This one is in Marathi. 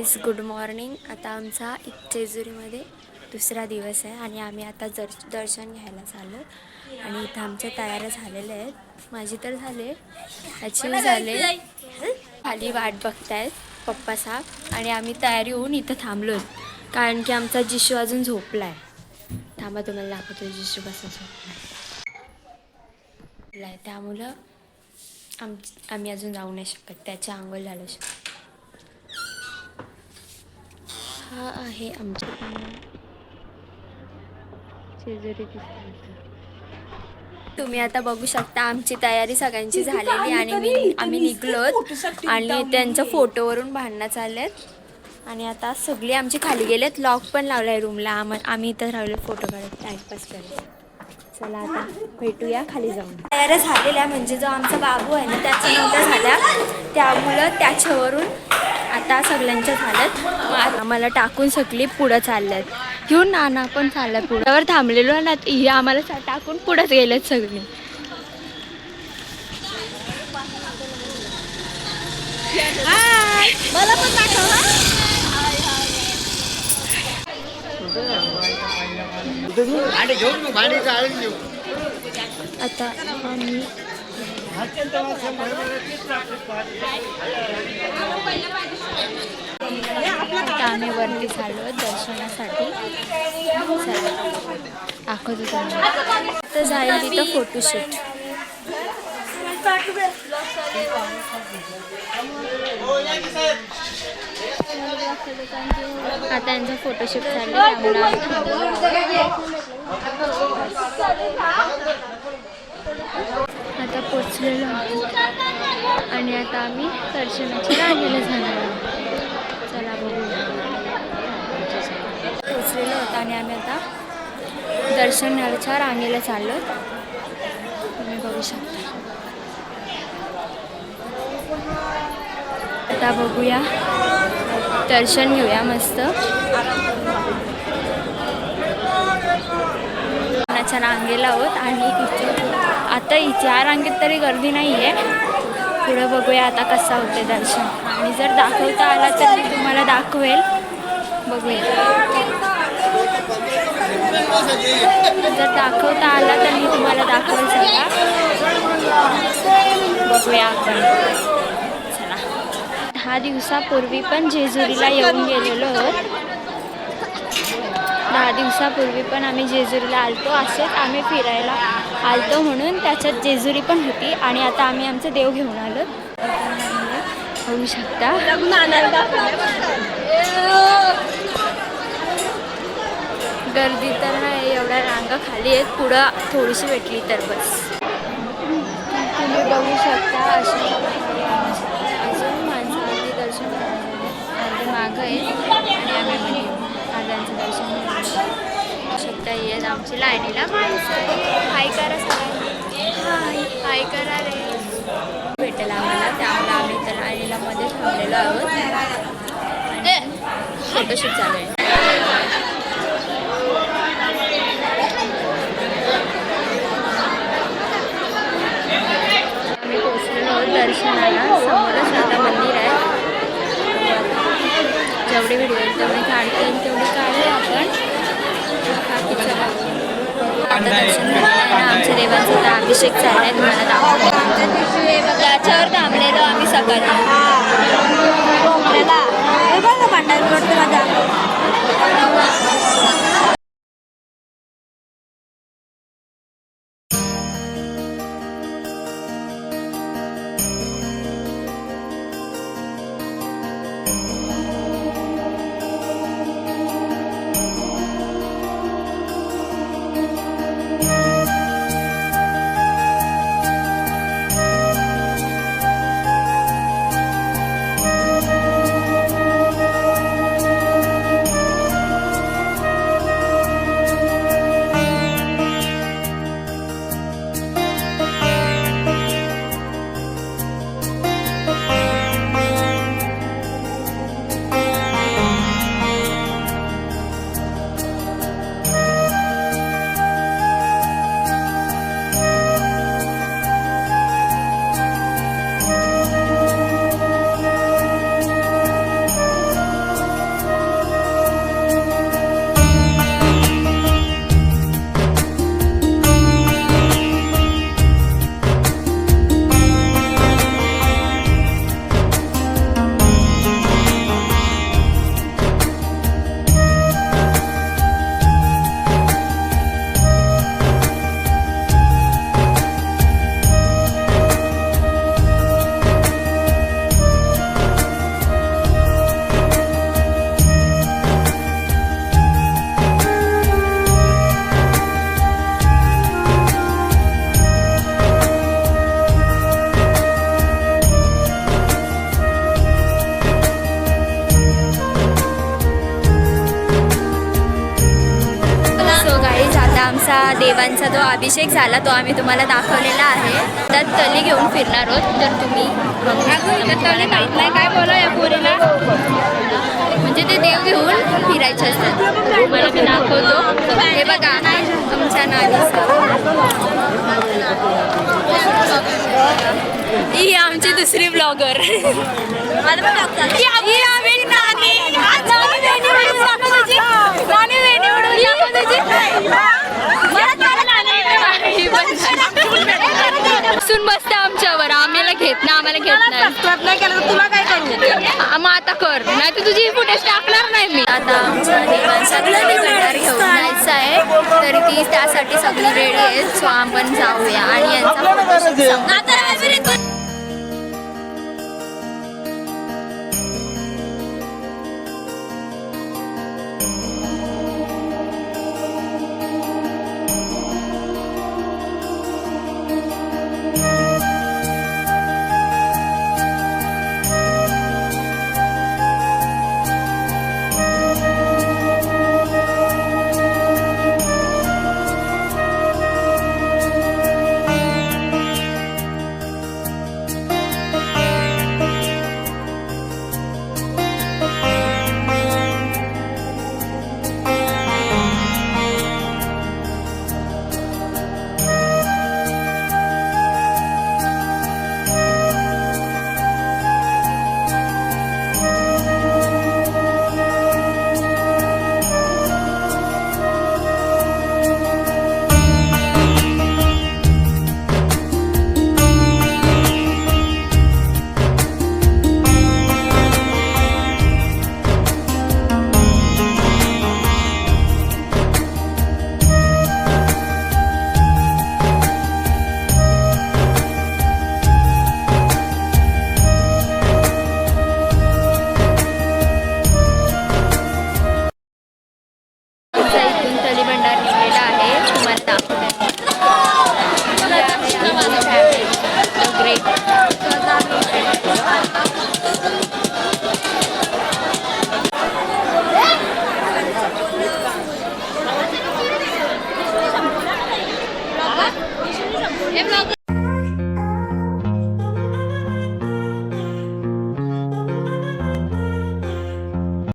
Guys, good morning. आता आमचा जेजुरीमध्ये दुसरा दिवस आहे आणि आम्ही आता दर्शन घ्यायला चाललो. आणि इथं आमच्या तयाऱ्या झालेल्या आहेत. माझी तर झाले, अचीव झाले. खाली वाट बघतायत पप्पा साहेब आणि आम्ही तयारी होऊन इथं थांबलो कारण की आमचा जिशू अजून झोपलाय. थांबा, तुम्हाला दाखवतो जिशू कसा झोपलाय. त्यामुळं आम्ही अजून जाऊ नाही शकत. त्याच्या आंघोळ झालं. हा आहे आमच्या जेजुरी दिसते. तुम्ही आता बघू शकता आमची तयारी सगळ्यांची झालेली आणि आम्ही निघलोत आणि त्यांच्या फोटोवरून भांडणं चाललेत. आणि आता सगळी आमची खाली गेलेत. लॉक पण लावलाय रूमला. आम्ही इथं राहिलो फोटो काढत, टाइमपास करत. चला आता भेटूया खाली जाऊन. तयाऱ्या झालेल्या म्हणजे जो आमचा बाबू आहे ना त्याच्या नंतर झाल्या, त्यामुळं त्याच्यावरून आता सगळ्यांच्या झाल्यात. आम्हाला टाकून सगळी पुढं चालल्यात. घेऊन नाना पण चालल्या पुढ्यावर थांबलेलो ना, ही आम्हाला टाकून पुढंच गेलेत सगळे. मला पण आता आम्ही आम्ही वरती चाललो दर्शनासाठी. दाखवतो तुम्हाला. तर जाईल तिथं फोटोशूट. आता त्यांचा फोटोशूट चालू. आता पोचलेलो आहोत आणि आता आम्ही दर्शनाच्या रांगेला जाणार आहोत. चला बघूया. पोचलेलो होतो आणि आम्ही आता दर्शनाच्या रांगेला चाललो. तुम्ही बघू शकता. आता बघूया, दर्शन घेऊया मस्त. रांगेला आहोत आणि आता या रांगेत तरी गर्दी नाही आहे. पुढे बघूया आता कसं होते दर्शन. आणि जर दाखवता आला तर मी तुम्हाला दाखवेल. बघूया, जर दाखवता आला तर मी तुम्हाला दाखवेल सगळा. बघूया आपण. चला, 10 दिवसापूर्वी पण जेजुरीला येऊन गेलेलो आहोत. 10 दिवसापूर्वी पण आम्ही जेजुरीला आलतो. असेच आम्ही फिरायला आलतो म्हणून त्याच्यात जेजुरी पण होती. आणि आता आम्ही आमचं देव घेऊन आलो. होऊ शकता. गर्दी तर नाही, एवढ्या रांगा खाली आहेत. पुढं थोडीशी भेटली तर बस. तुम्ही बघू शकता अशी अजून माणसं आधी दर्शन आधी मागं आहे आणि आम्ही आजांचं दर्शन घेऊ शकता. येत आमची लाईनीला माणसं. हाय करा सगळ्यांनी. हाय करा रे. भेटेल आम्हाला, त्यामुळे आम्ही तर लाईनीला मध्ये थांबलेलो आहोत. फोटोशूट चालू आहे. आम्ही पोचलेलो आहोत दर्शनाला. समोरच आता मंदिर आहे. जेवढे व्हिडिओ आहेत तेवढे काढता येईल तेवढे काढले आपण. आता दर्शन झालं आणि आमच्या देवाचा आता अभिषेक चालला आहे. तुम्हाला दाखवतो. याच्यावर थांबलेलो आम्ही सकाळी. आता आमचा देवांचा जो अभिषेक झाला तो आम्ही तुम्हाला दाखवलेला आहे. तर तली घेऊन फिरणार आहोत. तर तुम्ही तली माहित नाही काय बोला या पोरीला. म्हणजे ते देव घेऊन फिरायचे असतात. तुम्हाला मी दाखवतो. हे बघा आमच्या ही आमची दुसरी ब्लॉगर. बसून बसते आमच्यावर. आम्हाला घेत ना, आम्हाला घेत नाही. तुला काय करू मग आता कर, नाही तर तुझी फुटेज टाकणार नाही मी. आता आमच्या देवांचा गंडार घेऊन जायचं आहे. तर ती त्यासाठी सगळी रेडी आहे. सो आपण जाऊया आणि यांचा